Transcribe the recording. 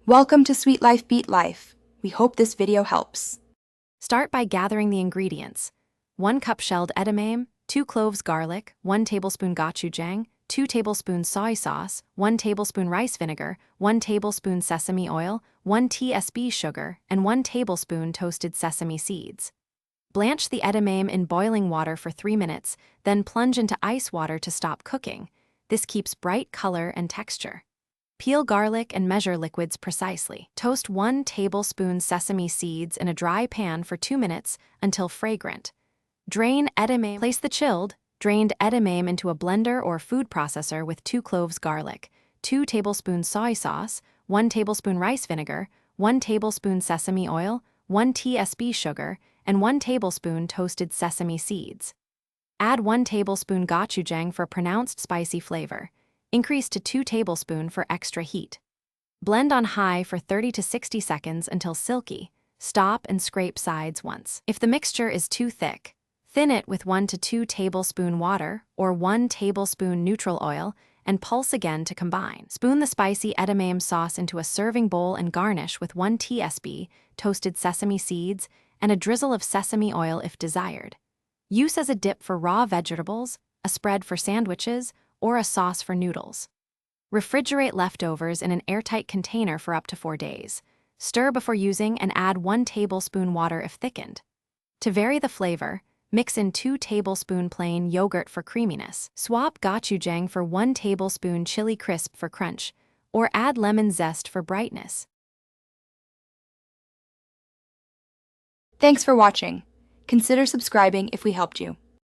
Welcome to Sweet Life Beat Life. We hope this video helps. Start by gathering the ingredients. 1 cup shelled edamame, 2 cloves garlic, 1 tablespoon gochujang, 2 tablespoons soy sauce, 1 tablespoon rice vinegar, 1 tablespoon sesame oil, 1 tsp sugar, and 1 tablespoon toasted sesame seeds. Blanch the edamame in boiling water for 3 minutes, then plunge into ice water to stop cooking. This keeps bright color and texture. Peel garlic and measure liquids precisely. Toast 1 tablespoon sesame seeds in a dry pan for 2 minutes until fragrant. Drain edamame. Place the chilled, drained edamame into a blender or food processor with 2 cloves garlic, 2 tablespoons soy sauce, 1 tablespoon rice vinegar, 1 tablespoon sesame oil, 1 tsp sugar, and 1 tablespoon toasted sesame seeds. Add 1 tablespoon gochujang for pronounced spicy flavor. Increase to 2 tablespoons for extra heat. Blend on high for 30 to 60 seconds until silky. Stop and scrape sides once. If the mixture is too thick, thin it with 1 to 2 tablespoon water or 1 tablespoon neutral oil and pulse again to combine. Spoon the spicy edamame sauce into a serving bowl and garnish with 1 tsp, toasted sesame seeds, and a drizzle of sesame oil if desired. Use as a dip for raw vegetables, a spread for sandwiches, or a sauce for noodles. Refrigerate leftovers in an airtight container for up to 4 days. Stir before using and add 1 tablespoon water if thickened. To vary the flavor, mix in 2 tablespoon plain yogurt for creaminess. Swap gochujang for 1 tablespoon chili crisp for crunch, or add lemon zest for brightness. Thanks for watching. Consider subscribing if we helped you.